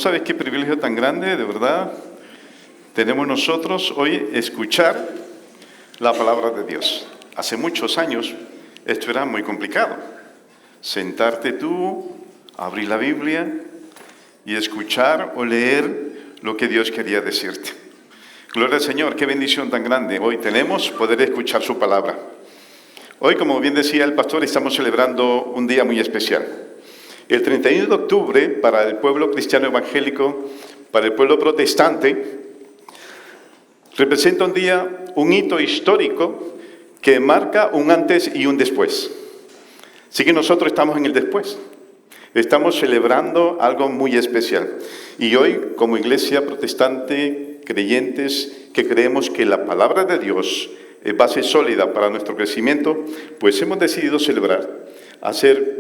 sabes qué privilegio tan grande, de verdad, tenemos nosotros hoy escuchar la palabra de Dios. Hace muchos años esto era muy complicado. Sentarte tú, abrir la Biblia y escuchar o leer lo que Dios quería decirte. Gloria al Señor, qué bendición tan grande. Hoy tenemos poder escuchar su palabra. Hoy, como bien decía el pastor, estamos celebrando un día muy especial. El 31 de octubre, para el pueblo cristiano evangélico, para el pueblo protestante, representa un día, un hito histórico que marca un antes y un después. Así que nosotros estamos en el después. Estamos celebrando algo muy especial. Y hoy, como iglesia protestante, creyentes que creemos que la palabra de Dios es base sólida para nuestro crecimiento, pues hemos decidido celebrar, hacer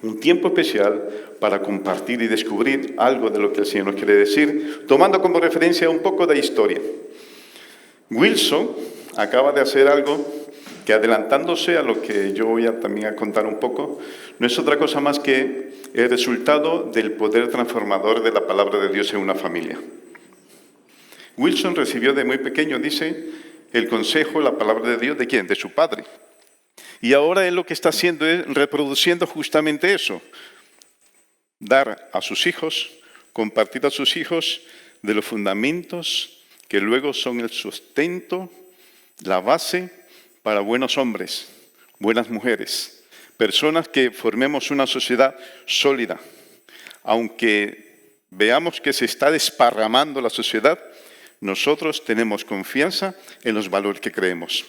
un tiempo especial para compartir y descubrir algo de lo que el Señor nos quiere decir, tomando como referencia un poco de historia. Wilson acaba de hacer algo que, adelantándose a lo que yo voy también a contar un poco, no es otra cosa más que el resultado del poder transformador de la palabra de Dios en una familia. Wilson recibió de muy pequeño, dice, el consejo, la palabra de Dios, ¿de quién? De su padre. Y ahora él lo que está haciendo es reproduciendo justamente eso. Dar a sus hijos, compartir a sus hijos de los fundamentos que luego son el sustento, la base para buenos hombres, buenas mujeres, personas que formemos una sociedad sólida. Aunque veamos que se está desparramando la sociedad, nosotros tenemos confianza en los valores que creemos.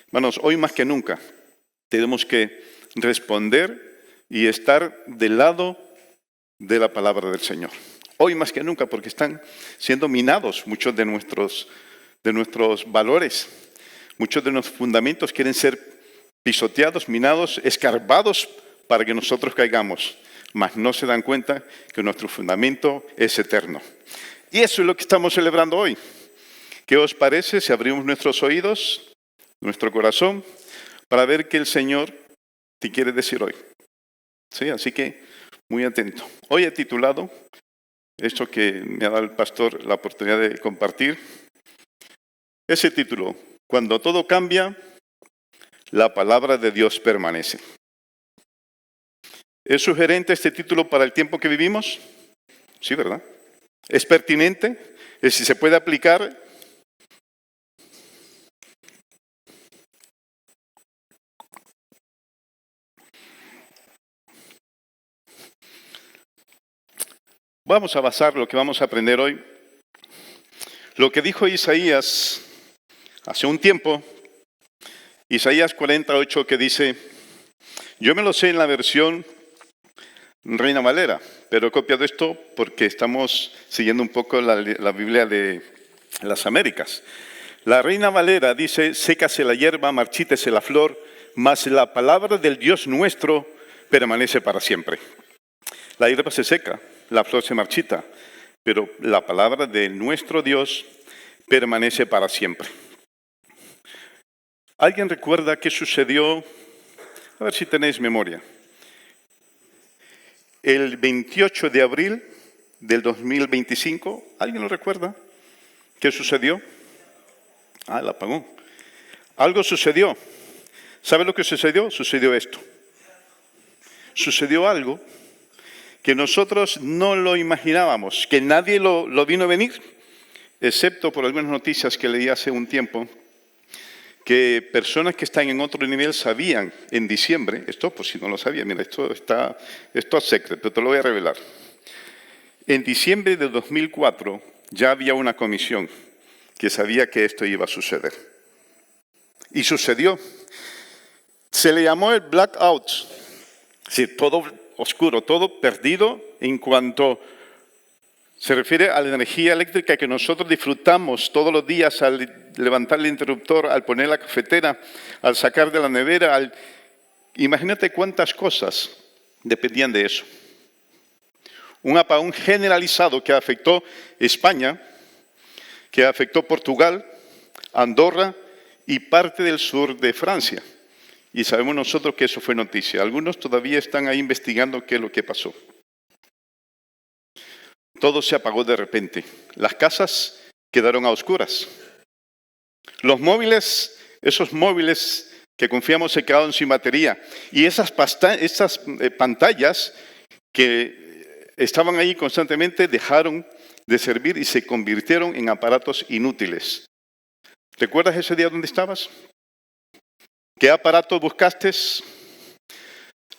Hermanos, hoy más que nunca tenemos que responder y estar del lado de la palabra del Señor. Hoy más que nunca, porque están siendo minados muchos de nuestros valores. Muchos de nuestros fundamentos quieren ser pisoteados, minados, escarbados para que nosotros caigamos. Mas no se dan cuenta que nuestro fundamento es eterno. Y eso es lo que estamos celebrando hoy. ¿Qué os parece si abrimos nuestros oídos, nuestro corazón, para ver qué el Señor te quiere decir hoy? ¿Sí? Así que, muy atento. Hoy he titulado, esto que me ha dado el pastor la oportunidad de compartir, ese título: Cuando todo cambia, la palabra de Dios permanece. ¿Es sugerente este título para el tiempo que vivimos? Sí, ¿verdad? ¿Es pertinente? ¿Es si se puede aplicar? Vamos a basar lo que vamos a aprender hoy. Lo que dijo Isaías hace un tiempo, Isaías 48, que dice, yo me lo sé en la versión Reina Valera, pero he copiado esto porque estamos siguiendo un poco la Biblia de las Américas. La Reina Valera dice, sécase la hierba, marchítese la flor, mas la palabra del Dios nuestro permanece para siempre. La hierba se seca, la flor se marchita, pero la palabra de nuestro Dios permanece para siempre. ¿Alguien recuerda qué sucedió? A ver si tenéis memoria. El 28 de abril del 2025, ¿alguien lo recuerda? ¿Qué sucedió? El apagón. Algo sucedió. ¿Sabe lo que sucedió? Sucedió esto. Sucedió algo que nosotros no lo imaginábamos, que nadie lo vino a venir, excepto por algunas noticias que leí hace un tiempo, que personas que están en otro nivel sabían en diciembre, esto por si no lo sabía, mira, esto es secreto, te lo voy a revelar. En diciembre de 2004 ya había una comisión que sabía que esto iba a suceder. Y sucedió. Se le llamó el blackout, es decir, todo oscuro, todo perdido en cuanto se refiere a la energía eléctrica que nosotros disfrutamos todos los días al levantar el interruptor, al poner la cafetera, al sacar de la nevera. Imagínate cuántas cosas dependían de eso. Un apagón generalizado que afectó España, que afectó Portugal, Andorra y parte del sur de Francia. Y sabemos nosotros que eso fue noticia. Algunos todavía están ahí investigando qué es lo que pasó. todo se apagó de repente. Las casas quedaron a oscuras. Los móviles, esos móviles que confiamos se quedaron sin batería. Y esas pantallas que estaban ahí constantemente dejaron de servir y se convirtieron en aparatos inútiles. ¿Recuerdas ese día donde estabas? ¿Qué aparato buscaste?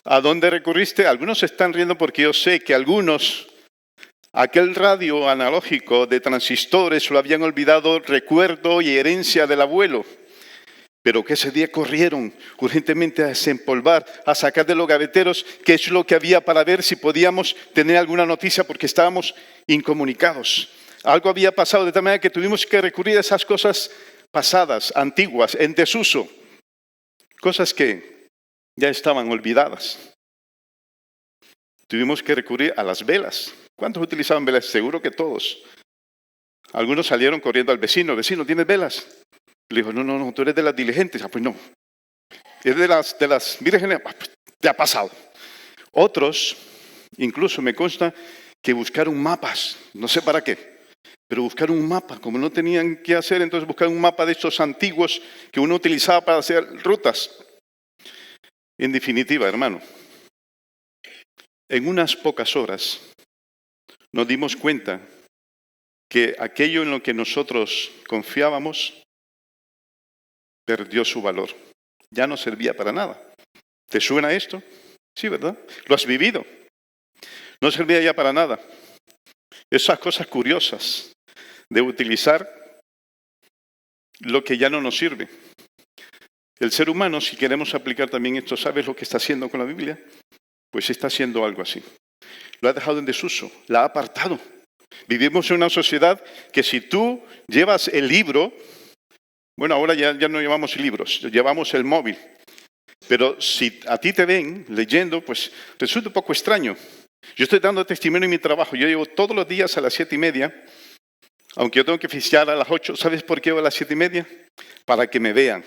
¿A dónde recurriste? Algunos se están riendo porque yo sé que algunos, aquel radio analógico de transistores lo habían olvidado, recuerdo y herencia del abuelo. Pero que ese día corrieron urgentemente a desempolvar, a sacar de los gaveteros qué es lo que había para ver si podíamos tener alguna noticia porque estábamos incomunicados. Algo había pasado de tal manera que tuvimos que recurrir a esas cosas pasadas, antiguas, en desuso. Cosas que ya estaban olvidadas. Tuvimos que recurrir a las velas. ¿Cuántos utilizaban velas? Seguro que todos. Algunos salieron corriendo al vecino. Vecino, ¿tienes velas? Le dijo, no, tú eres de las diligentes. Ah, pues no. ¿Eres de las vírgenes? Ah, pues te ha pasado. Otros, incluso me consta, que buscaron mapas. No sé para qué. Pero buscaron un mapa. Como no tenían qué hacer, entonces buscaron un mapa de estos antiguos que uno utilizaba para hacer rutas. En definitiva, hermano, en unas pocas horas nos dimos cuenta que aquello en lo que nosotros confiábamos perdió su valor. Ya no servía para nada. ¿Te suena esto? Sí, ¿verdad? Lo has vivido. No servía ya para nada. Esas cosas curiosas de utilizar lo que ya no nos sirve. El ser humano, si queremos aplicar también esto, ¿sabes lo que está haciendo con la Biblia? Pues está haciendo algo así. Lo ha dejado en desuso, la ha apartado. Vivimos en una sociedad que si tú llevas el libro, bueno, ahora ya no llevamos libros, llevamos el móvil. Pero si a ti te ven leyendo, pues resulta un poco extraño. Yo estoy dando testimonio en mi trabajo. Yo llevo todos los días a las 7:30, aunque yo tengo que oficiar a las 8. ¿Sabes por qué llevo a las 7:30? Para que me vean.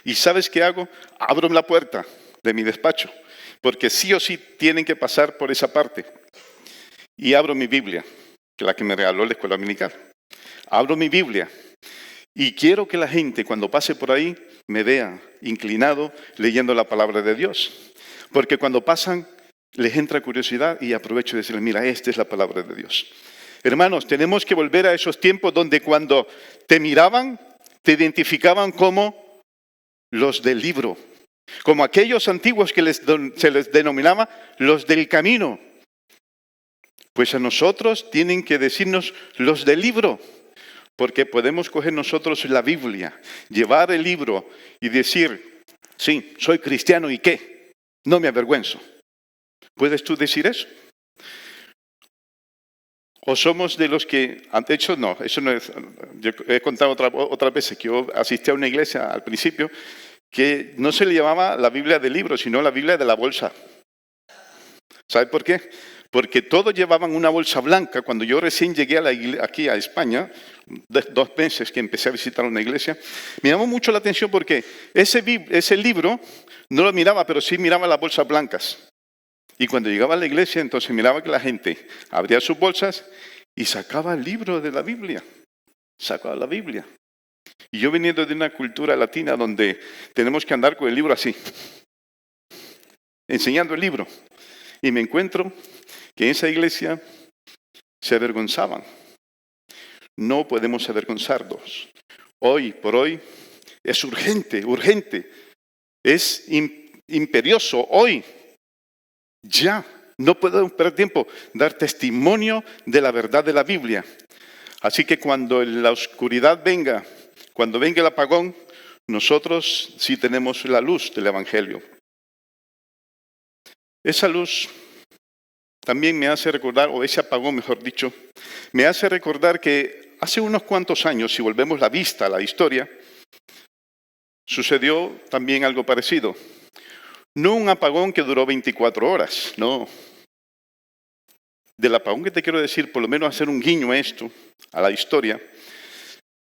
¿Y sabes qué hago? Abro la puerta de mi despacho, porque sí o sí tienen que pasar por esa parte. Y abro mi Biblia, que es la que me regaló la escuela dominical. Abro mi Biblia y quiero que la gente cuando pase por ahí me vea inclinado leyendo la palabra de Dios. Porque cuando pasan les entra curiosidad y aprovecho de decirles, mira, esta es la palabra de Dios. Hermanos, tenemos que volver a esos tiempos donde cuando te miraban, te identificaban como los del libro, como aquellos antiguos que se les denominaba los del camino. Pues a nosotros tienen que decirnos los del libro, porque podemos coger nosotros la Biblia, llevar el libro y decir, sí, soy cristiano y ¿qué? No me avergüenzo. ¿Puedes tú decir eso? ¿O somos de los que, de hecho no, eso no es, yo he contado otras veces que yo asistí a una iglesia al principio que no se le llamaba la Biblia del libro, sino la Biblia de la bolsa. ¿Sabe por qué? Porque todos llevaban una bolsa blanca. Cuando yo recién llegué aquí a España, 2 meses que empecé a visitar una iglesia, me llamó mucho la atención porque ese libro no lo miraba, pero sí miraba las bolsas blancas. Y cuando llegaba a la iglesia, entonces miraba que la gente abría sus bolsas y sacaba el libro de la Biblia. Sacaba la Biblia. Y yo viniendo de una cultura latina donde tenemos que andar con el libro así, enseñando el libro. Y me encuentro que en esa iglesia se avergonzaban. No podemos avergonzarnos. Hoy por hoy es urgente, es imperioso hoy. Ya, no podemos perder tiempo, dar testimonio de la verdad de la Biblia. Así que cuando la oscuridad venga, cuando venga el apagón, nosotros sí tenemos la luz del Evangelio. Esa luz también me hace recordar, o ese apagón mejor dicho, me hace recordar que hace unos cuantos años, si volvemos la vista a la historia, sucedió también algo parecido. No un apagón que duró 24 horas, no. Del apagón que te quiero decir, por lo menos hacer un guiño a esto, a la historia,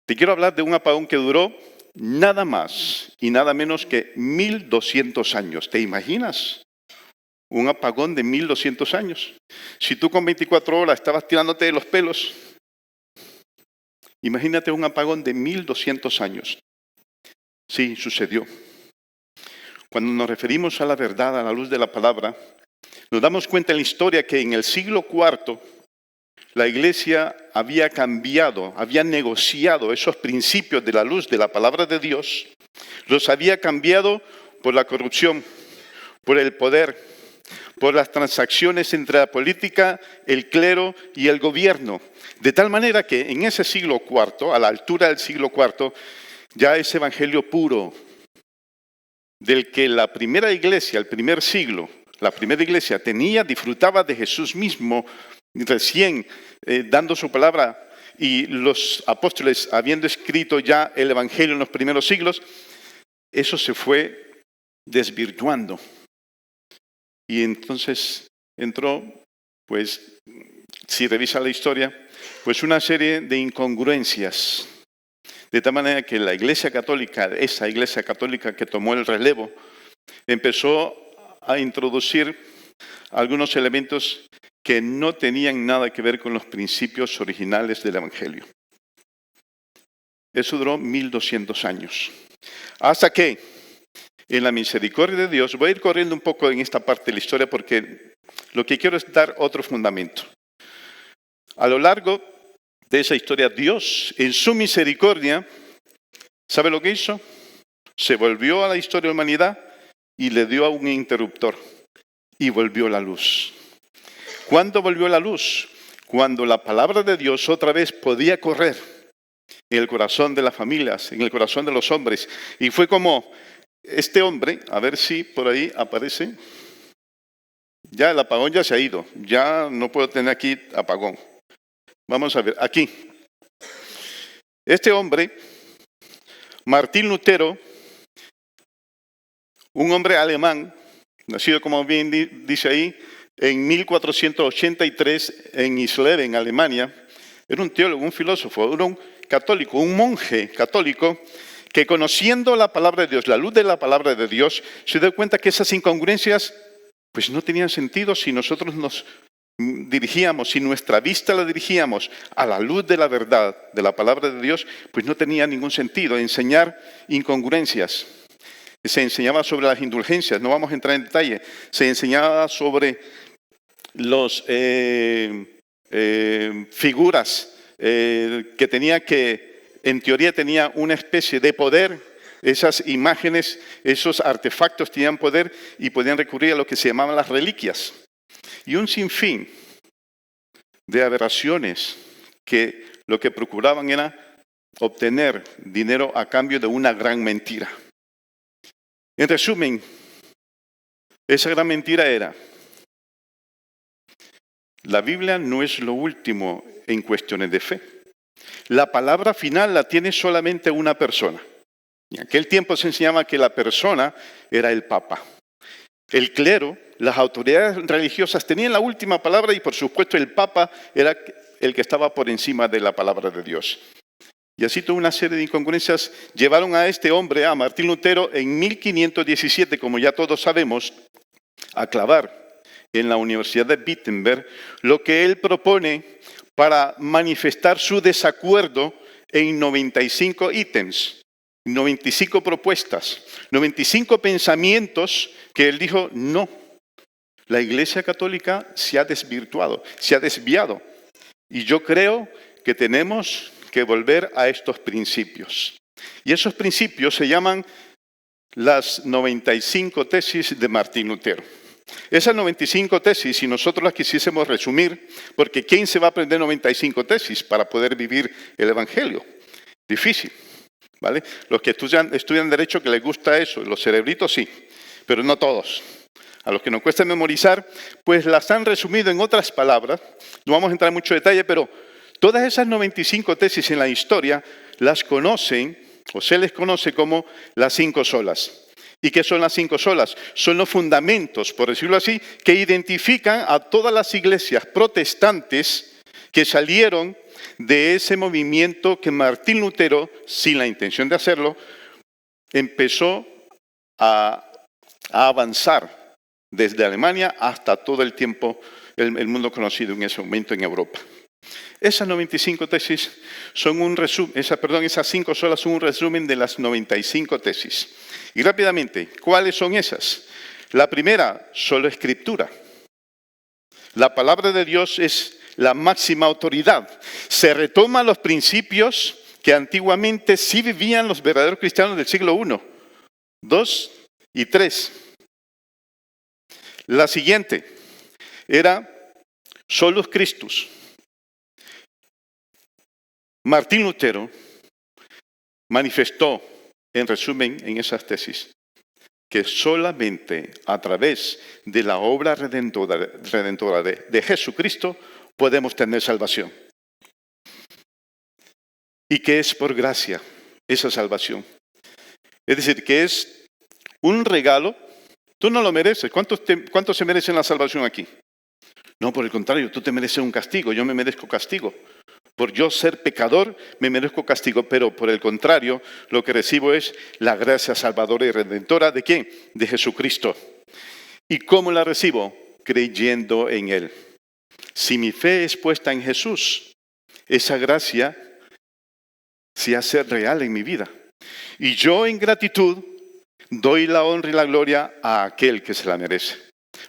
te quiero hablar de un apagón que duró nada más y nada menos que 1200 años. ¿Te imaginas? un apagón de 1200 años. Si tú con 24 horas estabas tirándote de los pelos, imagínate un apagón de 1200 años. Sí, sucedió. Cuando nos referimos a la verdad, a la luz de la palabra, nos damos cuenta en la historia que en el siglo IV la iglesia había cambiado, había negociado esos principios de la luz de la palabra de Dios, los había cambiado por la corrupción, por el poder, por las transacciones entre la política, el clero y el gobierno. De tal manera que en ese siglo IV, a la altura del siglo IV, ya ese evangelio puro, del que la primera iglesia, el primer siglo, la primera iglesia disfrutaba de Jesús mismo, recién dando su palabra, y los apóstoles habiendo escrito ya el evangelio en los primeros siglos, eso se fue desvirtuando. Y entonces entró, pues, si revisa la historia, pues una serie de incongruencias. De tal manera que la Iglesia Católica, esa Iglesia Católica que tomó el relevo, empezó a introducir algunos elementos que no tenían nada que ver con los principios originales del Evangelio. Eso duró 1200 años. Hasta que, en la misericordia de Dios, voy a ir corriendo un poco en esta parte de la historia porque lo que quiero es dar otro fundamento. A lo largo de esa historia, Dios, en su misericordia, ¿sabe lo que hizo? Se volvió a la historia de la humanidad y le dio a un interruptor y volvió la luz. ¿Cuándo volvió la luz? Cuando la palabra de Dios otra vez podía correr en el corazón de las familias, en el corazón de los hombres. Y fue como este hombre, a ver si por ahí aparece. Ya el apagón ya se ha ido, ya no puedo tener aquí apagón. Vamos a ver, aquí. Este hombre, Martín Lutero, un hombre alemán, nacido como bien dice ahí, en 1483 en Isleben, Alemania, era un teólogo, un filósofo, era un católico, un monje católico, que conociendo la palabra de Dios, la luz de la palabra de Dios, se dio cuenta que esas incongruencias pues no tenían sentido si nosotros nos dirigíamos, si nuestra vista la dirigíamos a la luz de la verdad, de la palabra de Dios, pues no tenía ningún sentido enseñar incongruencias. Se enseñaba sobre las indulgencias, no vamos a entrar en detalle, se enseñaba sobre los figuras que tenía que, en teoría tenía una especie de poder. Esas imágenes, esos artefactos tenían poder y podían recurrir a lo que se llamaban las reliquias. Y un sinfín de aberraciones que lo que procuraban era obtener dinero a cambio de una gran mentira. En resumen, esa gran mentira era: la Biblia no es lo último en cuestiones de fe. La palabra final la tiene solamente una persona. En aquel tiempo se enseñaba que la persona era el Papa. El clero, las autoridades religiosas tenían la última palabra y por supuesto el Papa era el que estaba por encima de la palabra de Dios. Y así toda una serie de incongruencias llevaron a este hombre, a Martín Lutero, en 1517, como ya todos sabemos, a clavar en la Universidad de Wittenberg lo que él propone para manifestar su desacuerdo en 95 ítems, 95 propuestas, 95 pensamientos que él dijo: no, la Iglesia Católica se ha desvirtuado, se ha desviado. Y yo creo que tenemos que volver a estos principios. Y esos principios se llaman las 95 tesis de Martín Lutero. Esas 95 tesis, si nosotros las quisiésemos resumir, porque ¿quién se va a aprender 95 tesis para poder vivir el Evangelio? Difícil, ¿vale? Los que estudian Derecho, que les gusta eso, los cerebritos sí, pero no todos. A los que nos cuesta memorizar, pues las han resumido en otras palabras. No vamos a entrar en mucho detalle, pero todas esas 95 tesis en la historia las conocen, o se les conoce como las 5 solas. ¿Y qué son las 5 solas? Son los fundamentos, por decirlo así, que identifican a todas las iglesias protestantes que salieron de ese movimiento que Martín Lutero, sin la intención de hacerlo, empezó a avanzar desde Alemania hasta todo el tiempo, el mundo conocido en ese momento en Europa. Esas 95 tesis son un resumen, esas 5 solas son un resumen de las 95 tesis. Y rápidamente, ¿cuáles son esas? La primera, solo escritura. La palabra de Dios es la máxima autoridad. Se retoman los principios que antiguamente sí vivían los verdaderos cristianos del siglo I, II y III. La siguiente era Solus Christus. Martín Lutero manifestó, en resumen, en esas tesis, que solamente a través de la obra redentora de Jesucristo podemos tener salvación. Y que es por gracia esa salvación. Es decir, que es un regalo. Tú no lo mereces. ¿Cuántos se merecen la salvación aquí? No, por el contrario, tú te mereces un castigo. Yo me merezco castigo. Por yo ser pecador, me merezco castigo. Pero por el contrario, lo que recibo es la gracia salvadora y redentora. ¿De quién? De Jesucristo. ¿Y cómo la recibo? Creyendo en Él. Si mi fe es puesta en Jesús, esa gracia se hace real en mi vida. Y yo en gratitud doy la honra y la gloria a aquel que se la merece.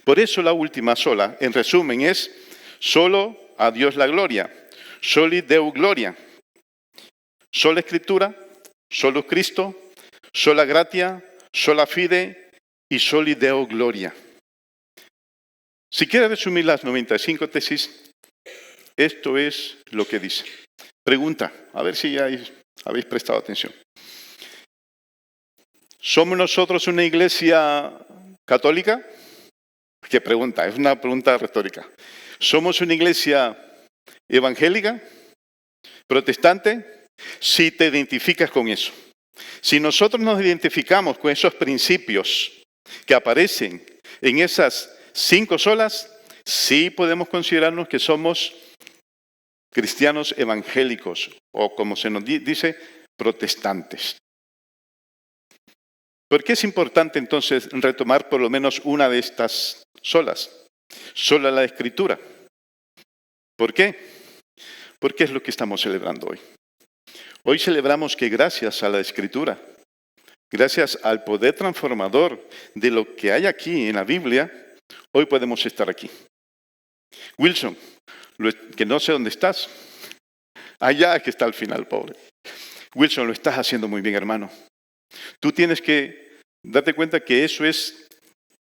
Por eso la última sola, en resumen, es solo a Dios la gloria. Soli Deo gloria. Sola escritura, solo Cristo, sola gratia, sola fide y soli Deo gloria. Si quieres resumir las 95 tesis, esto es lo que dice. Pregunta, a ver si habéis prestado atención. ¿Somos nosotros una iglesia católica? ¿Qué pregunta? Es una pregunta retórica. ¿Somos una iglesia evangélica? ¿Protestante? Si te identificas con eso. Si nosotros nos identificamos con esos principios que aparecen en esas 5 solas, sí podemos considerarnos que somos cristianos evangélicos o, como se nos dice, protestantes. ¿Por qué es importante entonces retomar por lo menos una de estas solas? Sola la Escritura. ¿Por qué? Porque es lo que estamos celebrando hoy. Hoy celebramos que gracias a la Escritura, gracias al poder transformador de lo que hay aquí en la Biblia, hoy podemos estar aquí. Wilson, que no sé dónde estás. Allá que está al final, pobre. Wilson, lo estás haciendo muy bien, hermano. Tú tienes que darte cuenta que eso es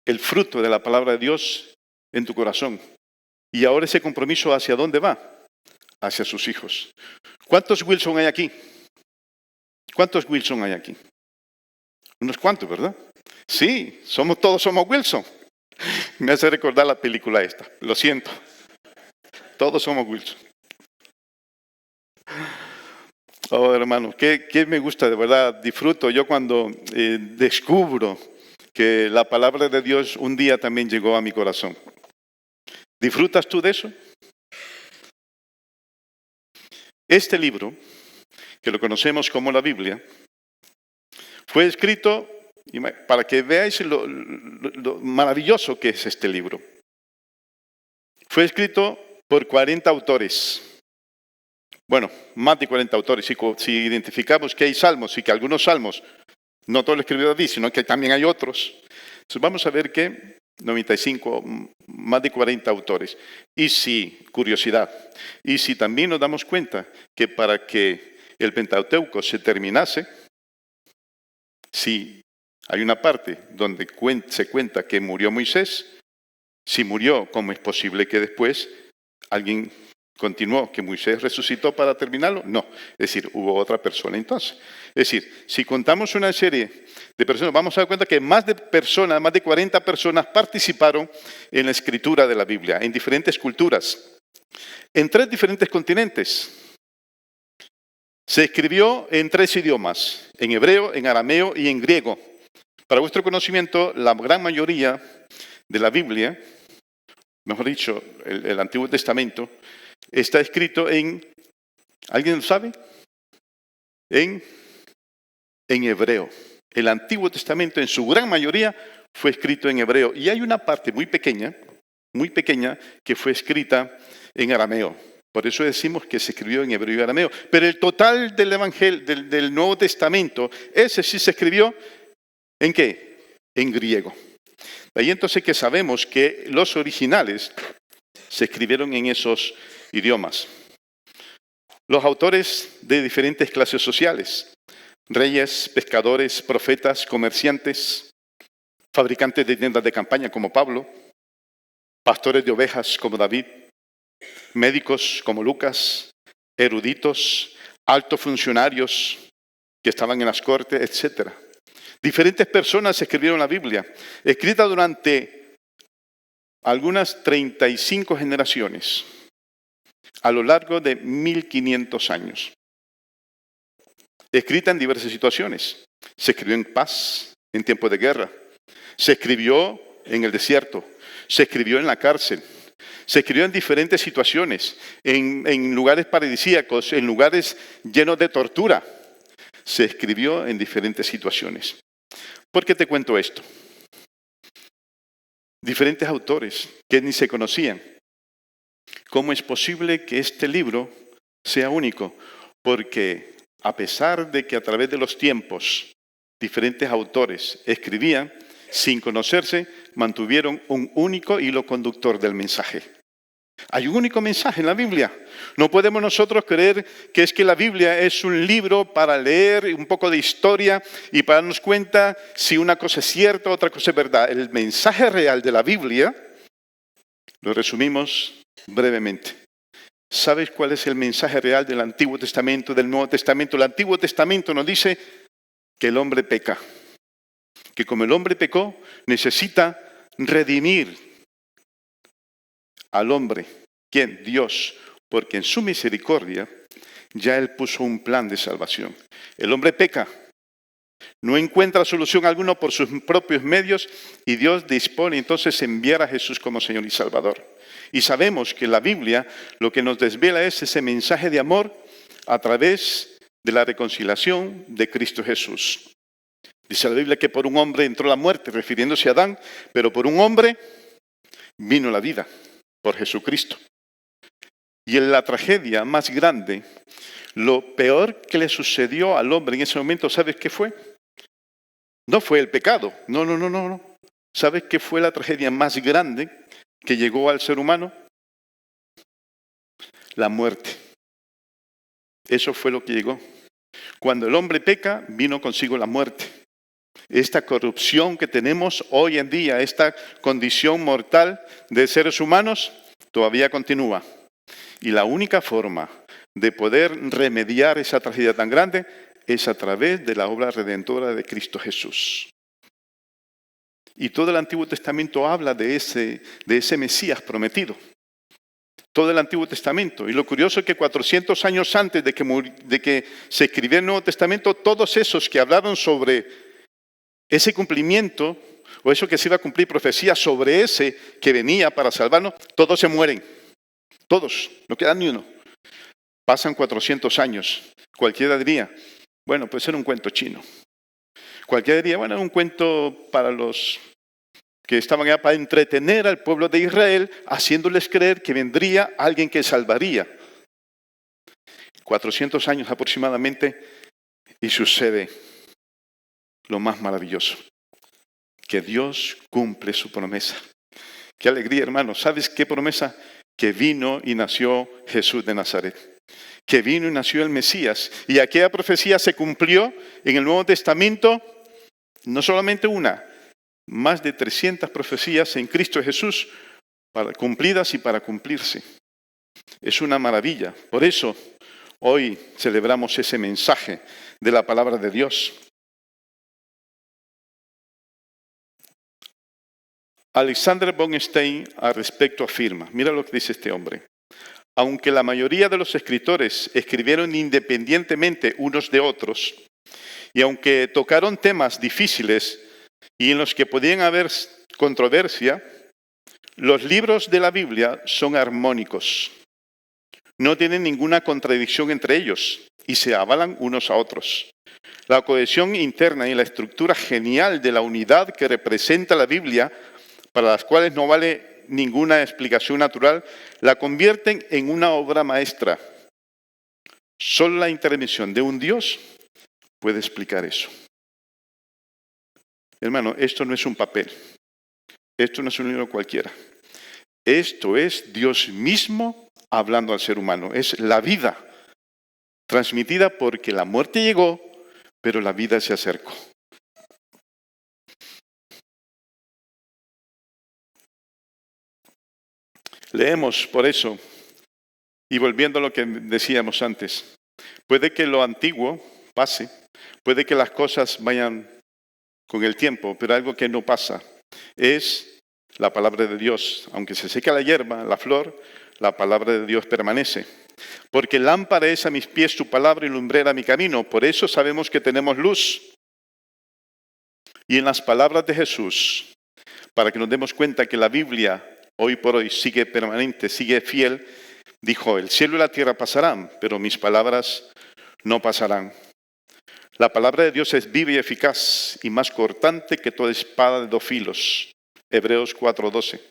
el fruto de la palabra de Dios en tu corazón. Y ahora ese compromiso, ¿hacia dónde va? Hacia sus hijos. ¿Cuántos Wilson hay aquí? ¿Cuántos Wilson hay aquí? Unos cuantos, ¿verdad? Sí, todos somos Wilson. Me hace recordar la película esta. Lo siento. Todos somos Wilson. Oh, hermano, ¿qué me gusta? De verdad, disfruto. Yo cuando descubro que la palabra de Dios un día también llegó a mi corazón. ¿Disfrutas tú de eso? Este libro, que lo conocemos como la Biblia, fue escrito para que veáis lo maravilloso que es este libro. Fue escrito por 40 autores. Bueno, más de 40 autores. Si identificamos que hay salmos y que algunos salmos, no todo lo escribió David, sino que también hay otros. Entonces vamos a ver que 95, más de 40 autores. Y si, curiosidad, y si también nos damos cuenta que para que el Pentateuco se terminase, si hay una parte donde se cuenta que murió Moisés, si murió, ¿cómo es posible que después alguien continuó, que Moisés resucitó para terminarlo? No, es decir, hubo otra persona entonces. Es decir, si contamos una serie de personas, vamos a dar cuenta que más de 40 personas participaron en la escritura de la Biblia, en diferentes culturas, en 3 diferentes continentes. Se escribió en 3 idiomas, en hebreo, en arameo y en griego. Para vuestro conocimiento, la gran mayoría de la Biblia, mejor dicho, el Antiguo Testamento, está escrito en, ¿alguien lo sabe? En hebreo. El Antiguo Testamento en su gran mayoría fue escrito en hebreo. Y hay una parte muy pequeña, que fue escrita en arameo. Por eso decimos que se escribió en hebreo y arameo. Pero el total del Evangelio, del Nuevo Testamento, ese sí se escribió, ¿en qué? En griego. De ahí entonces que sabemos que los originales se escribieron en esos idiomas. Los autores de diferentes clases sociales, reyes, pescadores, profetas, comerciantes, fabricantes de tiendas de campaña como Pablo, pastores de ovejas como David, médicos como Lucas, eruditos, altos funcionarios que estaban en las cortes, etc. Diferentes personas escribieron la Biblia, escrita durante algunas 35 generaciones, a lo largo de 1500 años. Escrita en diversas situaciones. Se escribió en paz, en tiempos de guerra. Se escribió en el desierto. Se escribió en la cárcel. Se escribió en diferentes situaciones, en lugares paradisíacos, en lugares llenos de tortura. Se escribió en diferentes situaciones. ¿Por qué te cuento esto? Diferentes autores que ni se conocían. ¿Cómo es posible que este libro sea único? Porque a pesar de que a través de los tiempos diferentes autores escribían, sin conocerse, mantuvieron un único hilo conductor del mensaje. Hay un único mensaje en la Biblia. No podemos nosotros creer que es que la Biblia es un libro para leer un poco de historia y para darnos cuenta si una cosa es cierta, otra cosa es verdad. El mensaje real de la Biblia lo resumimos brevemente. ¿Sabes cuál es el mensaje real del Antiguo Testamento, del Nuevo Testamento? El Antiguo Testamento nos dice que el hombre peca. Que como el hombre pecó, necesita redimir al hombre. ¿Quién? Dios. Porque en su misericordia ya Él puso un plan de salvación. El hombre peca. No encuentra solución alguna por sus propios medios y Dios dispone entonces enviar a Jesús como Señor y Salvador. Y sabemos que la Biblia lo que nos desvela es ese mensaje de amor a través de la reconciliación de Cristo Jesús. Dice la Biblia que por un hombre entró la muerte, refiriéndose a Adán, pero por un hombre vino la vida, por Jesucristo. Y en la tragedia más grande, lo peor que le sucedió al hombre en ese momento, ¿sabes qué fue? No fue el pecado, no. ¿Sabes qué fue la tragedia más grande que llegó al ser humano? La muerte. Eso fue lo que llegó. Cuando el hombre peca, vino consigo la muerte. Esta corrupción que tenemos hoy en día, esta condición mortal de seres humanos, todavía continúa. Y la única forma de poder remediar esa tragedia tan grande es a través de la obra redentora de Cristo Jesús. Y todo el Antiguo Testamento habla de ese Mesías prometido. Todo el Antiguo Testamento. Y lo curioso es que 400 años antes de que se escribiera el Nuevo Testamento, todos esos que hablaron sobre ese cumplimiento, o eso que se iba a cumplir profecía sobre ese que venía para salvarnos, todos se mueren. Todos, no queda ni uno. Pasan 400 años. Cualquiera diría, bueno, pues era un cuento chino. Cualquiera diría, bueno, era un cuento para los que estaban allá para entretener al pueblo de Israel, haciéndoles creer que vendría alguien que salvaría. 400 años aproximadamente, y sucede lo más maravilloso, que Dios cumple su promesa. Qué alegría, hermanos. ¿Sabes qué promesa? Que vino y nació Jesús de Nazaret. Que vino y nació el Mesías. Y aquella profecía se cumplió en el Nuevo Testamento, no solamente una, más de 300 profecías en Cristo Jesús, cumplidas y para cumplirse. Es una maravilla. Por eso, hoy celebramos ese mensaje de la palabra de Dios. Alexander von Stein al respecto afirma, mira lo que dice este hombre. Aunque la mayoría de los escritores escribieron independientemente unos de otros, y aunque tocaron temas difíciles y en los que podían haber controversia, los libros de la Biblia son armónicos. No tienen ninguna contradicción entre ellos y se avalan unos a otros. La cohesión interna y la estructura genial de la unidad que representa la Biblia, para las cuales no vale ninguna explicación natural, la convierten en una obra maestra. Solo la intervención de un Dios puede explicar eso. Hermano, esto no es un papel. Esto no es un libro cualquiera. Esto es Dios mismo hablando al ser humano. Es la vida transmitida porque la muerte llegó, pero la vida se acercó. Leemos por eso, y volviendo a lo que decíamos antes, puede que lo antiguo pase, puede que las cosas vayan con el tiempo, pero algo que no pasa es la palabra de Dios. Aunque se seca la hierba, la flor, la palabra de Dios permanece. Porque lámpara es a mis pies tu palabra y lumbrera mi camino. Por eso sabemos que tenemos luz. Y en las palabras de Jesús, para que nos demos cuenta que la Biblia hoy por hoy sigue permanente, sigue fiel, dijo, el cielo y la tierra pasarán, pero mis palabras no pasarán. La palabra de Dios es viva y eficaz y más cortante que toda espada de 2 filos. Hebreos 4:12.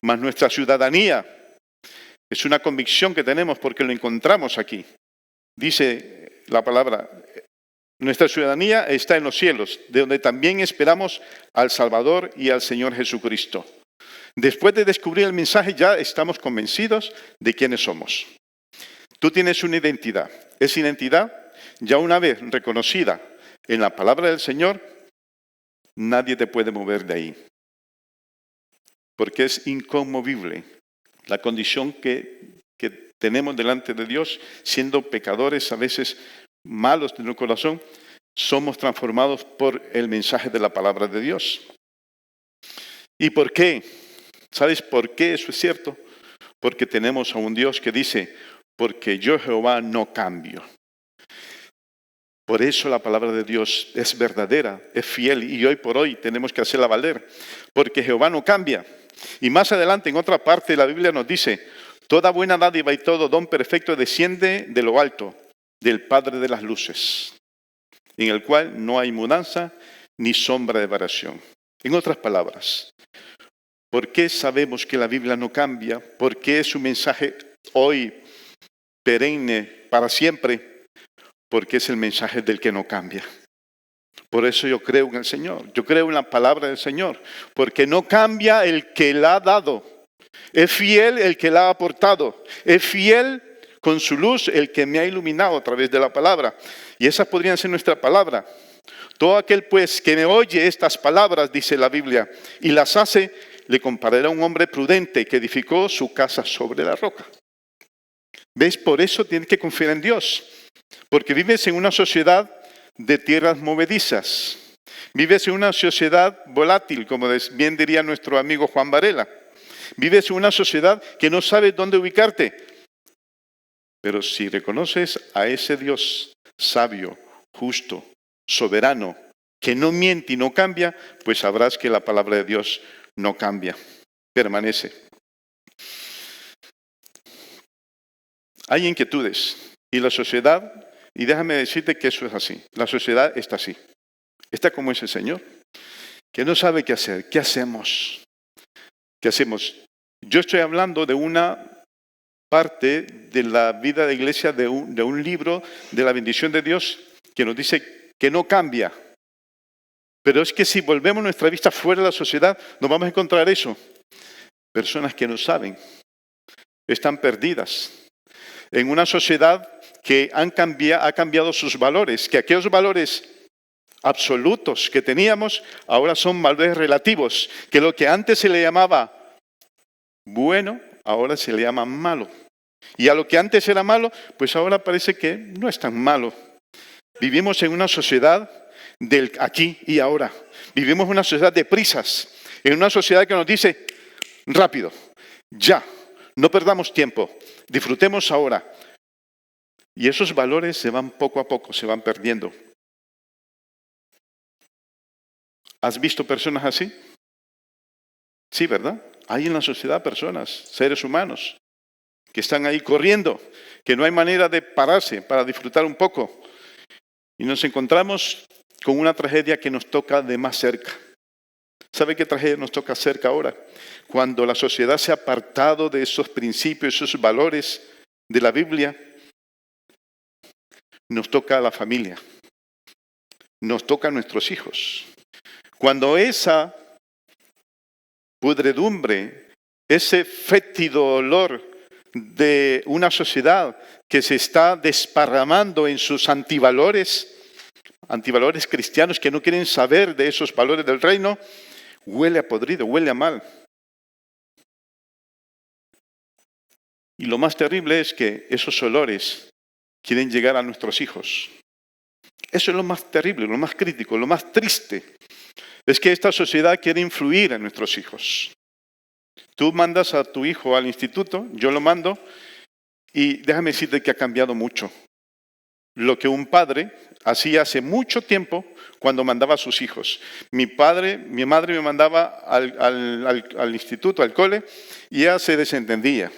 Mas nuestra ciudadanía es una convicción que tenemos porque lo encontramos aquí. Dice la palabra, nuestra ciudadanía está en los cielos, de donde también esperamos al Salvador y al Señor Jesucristo. Después de descubrir el mensaje ya estamos convencidos de quiénes somos. Tú tienes una identidad. Esa identidad, ya una vez reconocida en la palabra del Señor, nadie te puede mover de ahí. Porque es inconmovible la condición que tenemos delante de Dios, siendo pecadores a veces malos de nuestro corazón, somos transformados por el mensaje de la palabra de Dios. ¿Y por qué? ¿Sabes por qué eso es cierto? Porque tenemos a un Dios que dice, porque yo Jehová no cambio. Por eso la palabra de Dios es verdadera, es fiel y hoy por hoy tenemos que hacerla valer. Porque Jehová no cambia. Y más adelante en otra parte de la Biblia nos dice, toda buena dádiva y todo don perfecto desciende de lo alto, del Padre de las luces, en el cual no hay mudanza ni sombra de variación. En otras palabras, ¿por qué sabemos que la Biblia no cambia? ¿Por qué es su mensaje hoy perenne para siempre? Porque es el mensaje del que no cambia. Por eso yo creo en el Señor, yo creo en la palabra del Señor, porque no cambia el que la ha dado, es fiel el que la ha aportado, es fiel con su luz el que me ha iluminado a través de la palabra. Y esas podrían ser nuestra palabra. Todo aquel pues que me oye estas palabras, dice la Biblia, y las hace, le comparará a un hombre prudente que edificó su casa sobre la roca. ¿Ves? Por eso tienes que confiar en Dios, porque vives en una sociedad de tierras movedizas. Vives en una sociedad volátil, como bien diría nuestro amigo Juan Varela. Vives en una sociedad que no sabe dónde ubicarte. Pero si reconoces a ese Dios sabio, justo, soberano, que no miente y no cambia, pues sabrás que la palabra de Dios no cambia, permanece. Hay inquietudes y la sociedad... Y déjame decirte que eso es así. La sociedad está así. Está como ese señor, que no sabe qué hacer. ¿Qué hacemos? ¿Qué hacemos? Yo estoy hablando de una parte de la vida de la iglesia, de un libro de la bendición de Dios, que nos dice que no cambia. Pero es que si volvemos nuestra vista fuera de la sociedad, nos vamos a encontrar eso. Personas que no saben, están perdidas. En una sociedad que ha cambiado sus valores, que aquellos valores absolutos que teníamos ahora son valores relativos, que lo que antes se le llamaba bueno, ahora se le llama malo. Y a lo que antes era malo, pues ahora parece que no es tan malo. Vivimos en una sociedad del aquí y ahora. Vivimos en una sociedad de prisas, en una sociedad que nos dice rápido, ya, no perdamos tiempo, disfrutemos ahora. Y esos valores se van poco a poco, se van perdiendo. ¿Has visto personas así? Sí, ¿verdad? Hay en la sociedad personas, seres humanos, que están ahí corriendo, que no hay manera de pararse para disfrutar un poco. Y nos encontramos con una tragedia que nos toca de más cerca. ¿Sabe qué tragedia nos toca cerca ahora? Cuando la sociedad se ha apartado de esos principios, esos valores de la Biblia, nos toca a la familia, nos toca a nuestros hijos. Cuando esa pudredumbre, ese fétido olor de una sociedad que se está desparramando en sus antivalores cristianos que no quieren saber de esos valores del reino, huele a podrido, huele a mal. Y lo más terrible es que esos olores quieren llegar a nuestros hijos. Eso es lo más terrible, lo más crítico, lo más triste. Es que esta sociedad quiere influir en nuestros hijos. Tú mandas a tu hijo al instituto, yo lo mando, y déjame decirte que ha cambiado mucho. Lo que un padre hacía hace mucho tiempo cuando mandaba a sus hijos. Mi madre me mandaba al instituto, al cole, y ella se desentendía.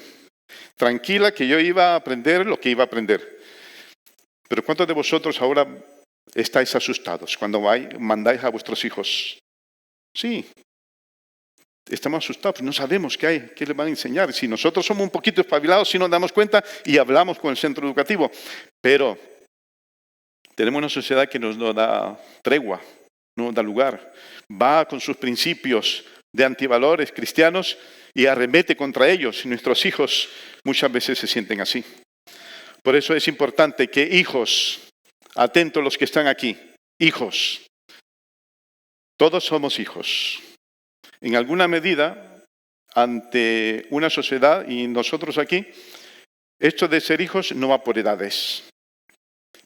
Tranquila que yo iba a aprender lo que iba a aprender. Pero ¿cuántos de vosotros ahora estáis asustados cuando mandáis a vuestros hijos? Sí, estamos asustados, no sabemos qué les van a enseñar. Si nosotros somos un poquito espabilados, si nos damos cuenta y hablamos con el centro educativo. Pero tenemos una sociedad que nos no da tregua, no nos da lugar. Va con sus principios de antivalores cristianos y arremete contra ellos. Y nuestros hijos muchas veces se sienten así. Por eso es importante que hijos, atentos los que están aquí, hijos, todos somos hijos. En alguna medida, ante una sociedad y nosotros aquí, esto de ser hijos no va por edades.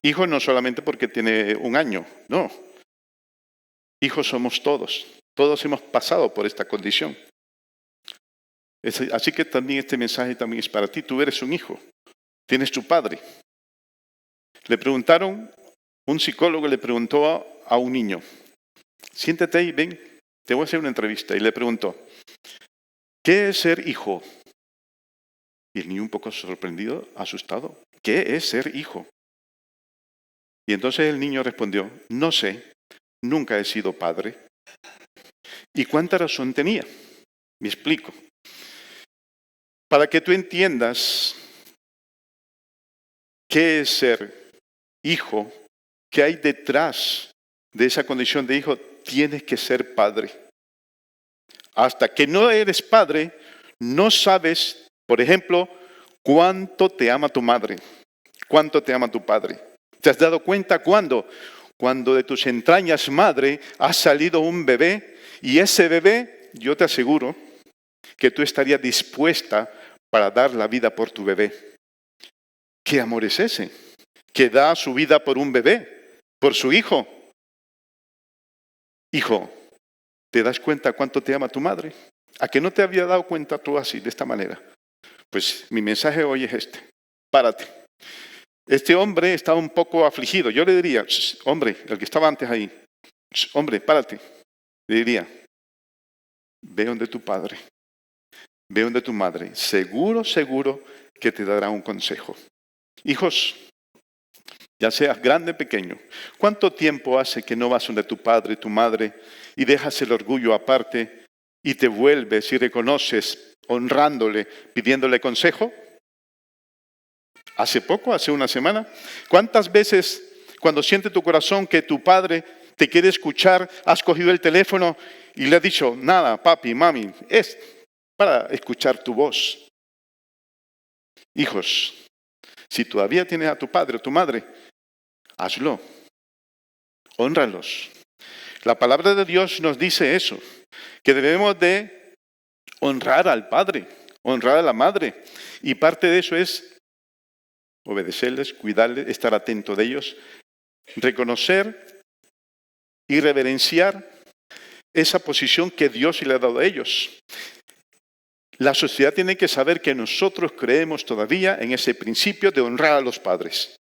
Hijos no solamente porque tiene un año, no. Hijos somos todos. Todos hemos pasado por esta condición. Así que también este mensaje también es para ti. Tú eres un hijo. Tienes tu padre. Le preguntaron, un psicólogo le preguntó a un niño, siéntate ahí, ven, te voy a hacer una entrevista. Y le preguntó, ¿qué es ser hijo? Y el niño un poco sorprendido, asustado, ¿qué es ser hijo? Y entonces el niño respondió, no sé, nunca he sido padre. ¿Y cuánta razón tenía? Me explico. Para que tú entiendas qué es ser hijo, qué hay detrás de esa condición de hijo, tienes que ser padre. Hasta que no eres padre, no sabes, por ejemplo, cuánto te ama tu madre, cuánto te ama tu padre. ¿Te has dado cuenta cuándo? Cuando de tus entrañas, madre, ha salido un bebé y ese bebé, yo te aseguro, que tú estarías dispuesta para dar la vida por tu bebé. ¿Qué amor es ese? Que da su vida por un bebé, por su hijo. Hijo, ¿te das cuenta cuánto te ama tu madre? ¿A que no te había dado cuenta tú así, de esta manera? Pues mi mensaje hoy es este. Párate. Este hombre estaba un poco afligido. Yo le diría, hombre, el que estaba antes ahí, hombre, párate. Le diría, ve donde tu padre, ve donde tu madre. Seguro, seguro que te dará un consejo. Hijos, ya seas grande o pequeño, ¿cuánto tiempo hace que no vas donde tu padre, tu madre, y dejas el orgullo aparte y te vuelves y reconoces honrándole, pidiéndole consejo? ¿Hace poco? ¿Hace una semana? ¿Cuántas veces cuando siente tu corazón que tu padre te quiere escuchar, has cogido el teléfono y le has dicho, nada, papi, mami, es para escuchar tu voz? Hijos, si todavía tienes a tu padre o tu madre, hazlo. Hónralos. La palabra de Dios nos dice eso, que debemos de honrar al padre, honrar a la madre. Y parte de eso es obedecerles, cuidarles, estar atento de ellos, reconocer y reverenciar esa posición que Dios le ha dado a ellos. La sociedad tiene que saber que nosotros creemos todavía en ese principio de honrar a los padres.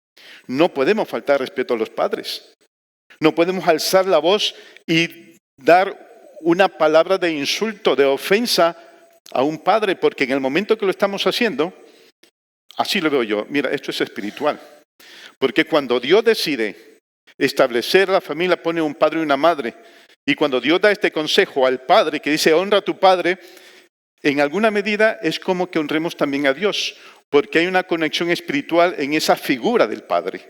No podemos faltar respeto a los padres. No podemos alzar la voz y dar una palabra de insulto, de ofensa a un padre, porque en el momento que lo estamos haciendo, así lo veo yo. Mira, esto es espiritual. Porque cuando Dios decide establecer la familia pone un padre y una madre. Y cuando Dios da este consejo al padre que dice, honra a tu padre, en alguna medida es como que honremos también a Dios, porque hay una conexión espiritual en esa figura del padre.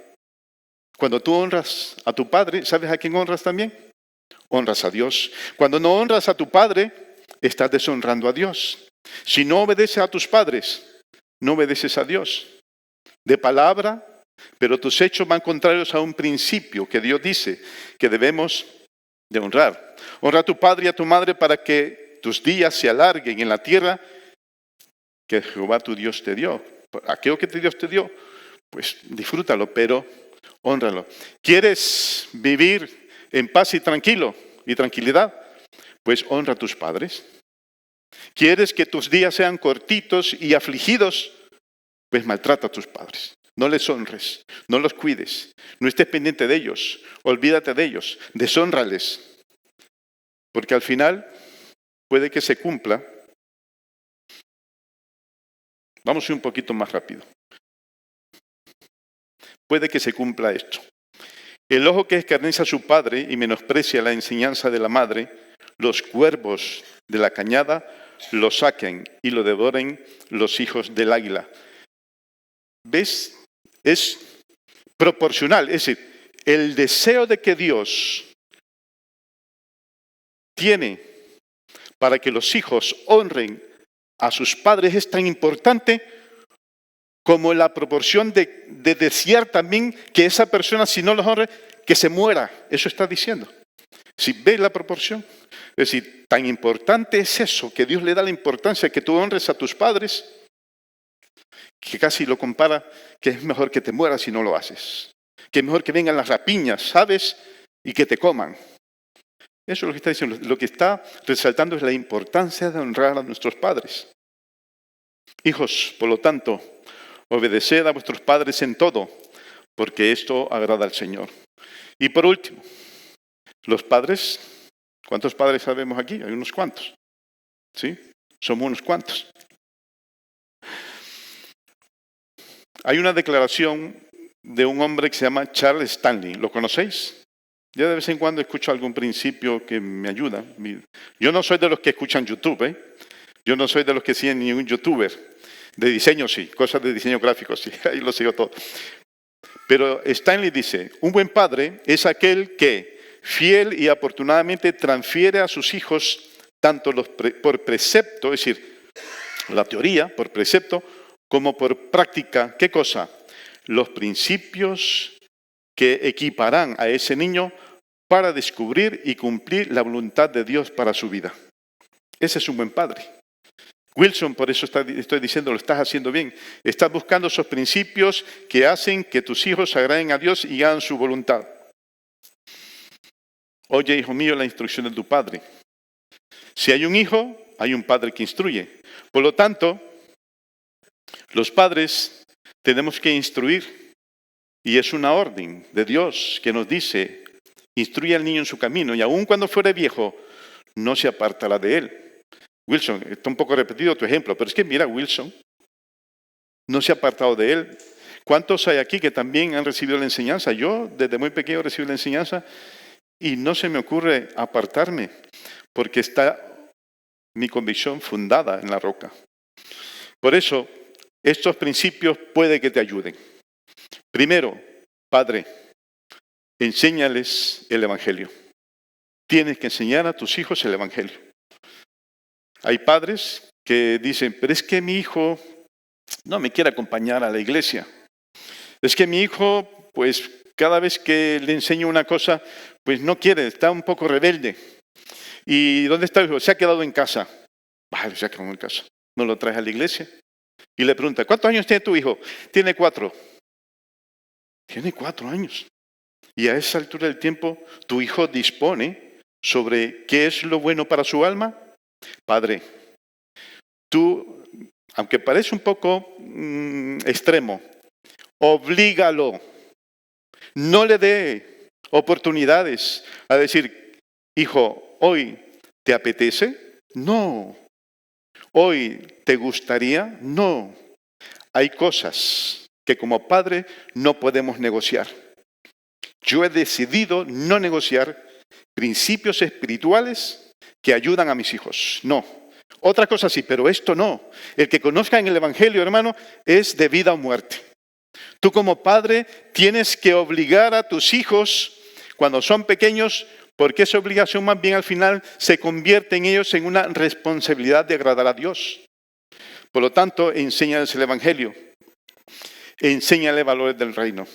Cuando tú honras a tu padre, ¿sabes a quién honras también? Honras a Dios. Cuando no honras a tu padre, estás deshonrando a Dios. Si no obedeces a tus padres, no obedeces a Dios. De palabra, pero tus hechos van contrarios a un principio que Dios dice que debemos de honrar. Honra a tu padre y a tu madre para que tus días se alarguen en la tierra que Jehová tu Dios te dio. Aquello que Dios te dio, pues disfrútalo, pero hónralo. ¿Quieres vivir en paz y tranquilidad? Pues honra a tus padres. ¿Quieres que tus días sean cortitos y afligidos? Pues maltrata a tus padres. No les honres, no los cuides, no estés pendiente de ellos, olvídate de ellos, deshónrales. Porque al final puede que se cumpla. Vamos a ir un poquito más rápido. Puede que se cumpla esto. El ojo que escarnece a su padre y menosprecia la enseñanza de la madre, los cuervos de la cañada lo saquen y lo devoren los hijos del águila. ¿Ves? Es proporcional, es decir, el deseo de que Dios tiene para que los hijos honren a sus padres es tan importante como la proporción de desear también que esa persona, si no los honra, que se muera. Eso está diciendo. Si ves la proporción, es decir, tan importante es eso, que Dios le da la importancia que tú honres a tus padres, que casi lo compara, que es mejor que te mueras si no lo haces. Que es mejor que vengan las rapiñas, ¿sabes? Y que te coman. Eso es lo que está diciendo. Lo que está resaltando es la importancia de honrar a nuestros padres. Hijos, por lo tanto, obedeced a vuestros padres en todo, porque esto agrada al Señor. Y por último, los padres, ¿cuántos padres sabemos aquí? Hay unos cuantos. ¿Sí? Somos unos cuantos. Hay una declaración de un hombre que se llama Charles Stanley. ¿Lo conocéis? Yo de vez en cuando escucho algún principio que me ayuda. Yo no soy de los que escuchan YouTube, ¿eh? Yo no soy de los que siguen ni un youtuber. De diseño sí, cosas de diseño gráfico sí, ahí lo sigo todo. Pero Stanley dice, un buen padre es aquel que, fiel y afortunadamente, transfiere a sus hijos tanto por precepto, es decir, la teoría, por precepto, como por práctica. ¿Qué cosa? Los principios que equiparán a ese niño para descubrir y cumplir la voluntad de Dios para su vida. Ese es un buen padre. Wilson, por eso estoy diciendo, lo estás haciendo bien. Estás buscando esos principios que hacen que tus hijos agraden a Dios y hagan su voluntad. Oye, hijo mío, la instrucción de tu padre. Si hay un hijo, hay un padre que instruye. Por lo tanto, los padres tenemos que instruir. Y es una orden de Dios que nos dice, instruye al niño en su camino y aun cuando fuere viejo, no se apartará de él. Wilson, está un poco repetido tu ejemplo, pero es que mira, Wilson no se ha apartado de él. ¿Cuántos hay aquí que también han recibido la enseñanza? Yo desde muy pequeño recibí la enseñanza y no se me ocurre apartarme porque está mi convicción fundada en la roca. Por eso, estos principios puede que te ayuden. Primero, padre, enséñales el Evangelio. Tienes que enseñar a tus hijos el Evangelio. Hay padres que dicen, pero es que mi hijo no me quiere acompañar a la iglesia. Es que mi hijo, pues cada vez que le enseño una cosa, pues no quiere, está un poco rebelde. ¿Y dónde está el hijo? Se ha quedado en casa. Vale, se ha quedado en casa. ¿No lo traes a la iglesia? Y le pregunta, ¿cuántos años tiene tu hijo? Tiene 4. Tiene 4 años. Y a esa altura del tiempo, tu hijo dispone sobre qué es lo bueno para su alma. Padre, tú, aunque parece un poco extremo, oblígalo. No le dé oportunidades a decir, hijo, ¿hoy te apetece? No. ¿Hoy te gustaría? No. Hay cosas que como padre no podemos negociar. Yo he decidido no negociar principios espirituales que ayudan a mis hijos. No. Otra cosa sí, pero esto no. El que conozcan el Evangelio, hermano, es de vida o muerte. Tú como padre tienes que obligar a tus hijos cuando son pequeños, porque esa obligación más bien al final se convierte en ellos en una responsabilidad de agradar a Dios. Por lo tanto, enséñales el Evangelio. Enséñale valores del reino.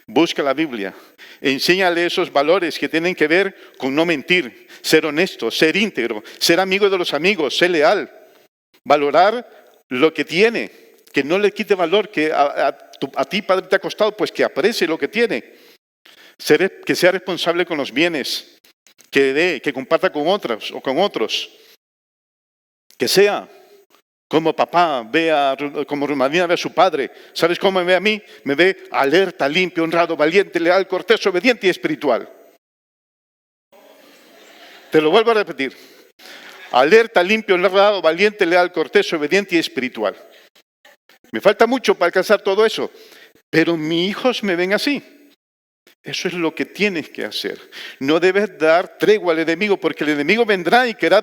Busca la Biblia. Enséñale esos valores que tienen que ver con no mentir, ser honesto, ser íntegro, ser amigo de los amigos, ser leal, valorar lo que tiene, que no le quite valor, que a ti, padre, te ha costado, pues que aprecie lo que tiene, que sea responsable con los bienes, que dé, que comparta con otros o con otros, que sea como papá como Romadina ve a su padre. ¿Sabes cómo me ve a mí? Me ve alerta, limpio, honrado, valiente, leal, cortés, obediente y espiritual. Te lo vuelvo a repetir. Alerta, limpio, honrado, valiente, leal, cortés, obediente y espiritual. Me falta mucho para alcanzar todo eso, pero mis hijos me ven así. Eso es lo que tienes que hacer. No debes dar tregua al enemigo, porque el enemigo vendrá y querrá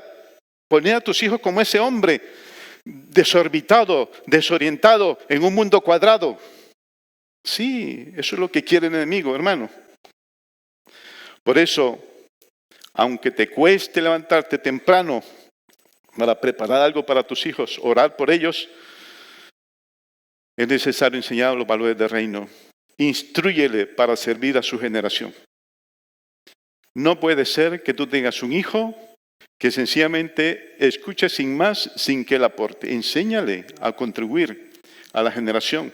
poner a tus hijos como ese hombre desorbitado, desorientado, en un mundo cuadrado. Sí, eso es lo que quiere el enemigo, hermano. Por eso, aunque te cueste levantarte temprano para preparar algo para tus hijos, orar por ellos, es necesario enseñar los valores del reino. Instrúyele para servir a su generación. No puede ser que tú tengas un hijo que sencillamente escuche sin más, sin que él aporte. Enséñale a contribuir a la generación.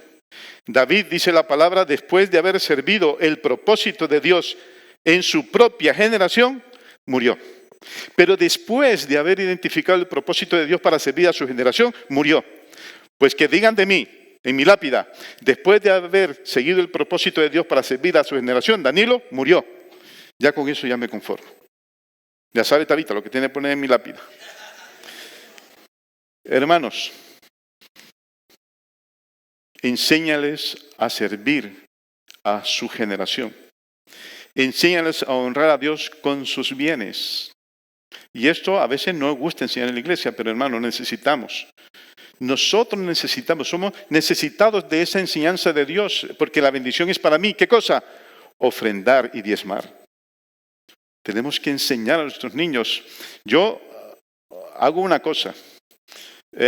David dice la palabra, después de haber servido el propósito de Dios en su propia generación, murió. Pero después de haber identificado el propósito de Dios para servir a su generación, murió. Pues que digan de mí, en mi lápida, después de haber seguido el propósito de Dios para servir a su generación, Danilo murió. Ya con eso ya me conformo. Ya sabe, Tabita, lo que tiene que poner en mi lápida. Hermanos, enséñales a servir a su generación. Enséñales a honrar a Dios con sus bienes. Y esto a veces no nos gusta enseñar en la iglesia, pero hermanos, necesitamos. Nosotros necesitamos, somos necesitados de esa enseñanza de Dios, porque la bendición es para mí. ¿Qué cosa? Ofrendar y diezmar. Tenemos que enseñar a nuestros niños. Yo hago una cosa.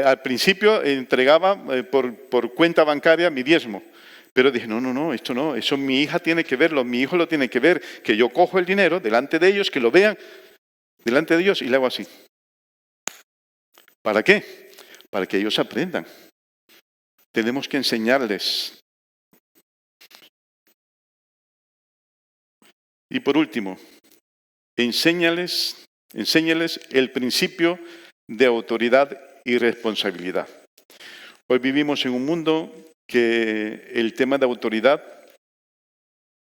Al principio entregaba por cuenta bancaria mi diezmo. Pero dije, no, esto no. Eso mi hija tiene que verlo, mi hijo lo tiene que ver. Que yo cojo el dinero delante de ellos, que lo vean delante de ellos y le hago así. ¿Para qué? Para que ellos aprendan. Tenemos que enseñarles. Y por último, enséñales el principio de autoridad y responsabilidad. Hoy vivimos en un mundo que el tema de autoridad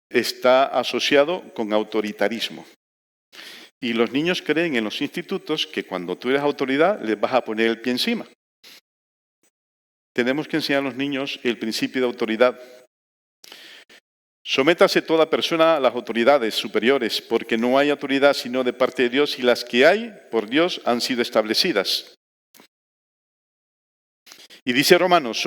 está asociado con autoritarismo. Y los niños creen en los institutos que cuando tú eres autoridad les vas a poner el pie encima. Tenemos que enseñar a los niños el principio de autoridad. Sométase toda persona a las autoridades superiores, porque no hay autoridad sino de parte de Dios, y las que hay por Dios han sido establecidas. Y dice Romanos,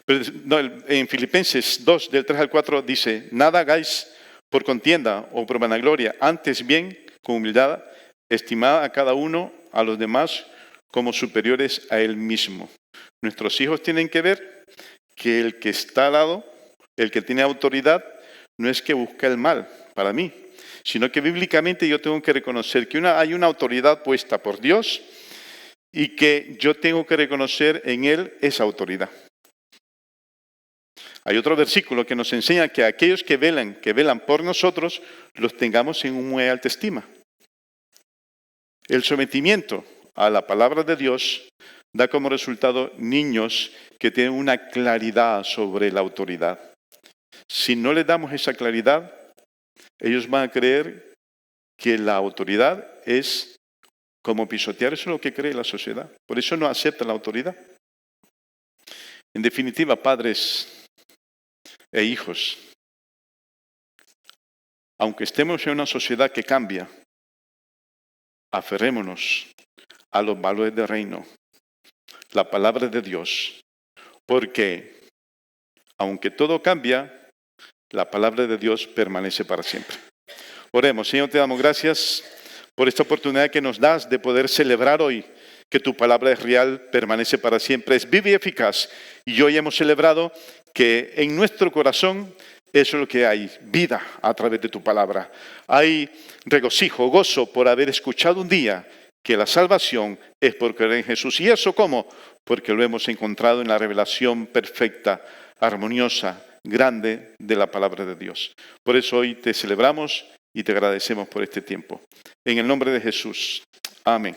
en Filipenses 2, del 3 al 4, dice, nada hagáis por contienda o por vanagloria, antes bien, con humildad, estimad a cada uno a los demás como superiores a él mismo. Nuestros hijos tienen que ver que el que está al lado, el que tiene autoridad, no es que busca el mal para mí, sino que bíblicamente yo tengo que reconocer que hay una autoridad puesta por Dios y que yo tengo que reconocer en él esa autoridad. Hay otro versículo que nos enseña que aquellos que velan por nosotros, los tengamos en muy alta estima. El sometimiento a la palabra de Dios da como resultado niños que tienen una claridad sobre la autoridad. Si no les damos esa claridad, ellos van a creer que la autoridad es como pisotear. Eso es lo que cree la sociedad. Por eso no aceptan la autoridad. En definitiva, padres e hijos, aunque estemos en una sociedad que cambia, aferrémonos a los valores del reino, la palabra de Dios, porque aunque todo cambia, la palabra de Dios permanece para siempre. Oremos. Señor, te damos gracias por esta oportunidad que nos das de poder celebrar hoy que tu palabra es real, permanece para siempre, es viva y eficaz. Y hoy hemos celebrado que en nuestro corazón eso es lo que hay, vida a través de tu palabra. Hay regocijo, gozo por haber escuchado un día que la salvación es por creer en Jesús. ¿Y eso cómo? Porque lo hemos encontrado en la revelación perfecta, armoniosa, grande de la palabra de Dios. Por eso hoy te celebramos y te agradecemos por este tiempo. En el nombre de Jesús. Amén.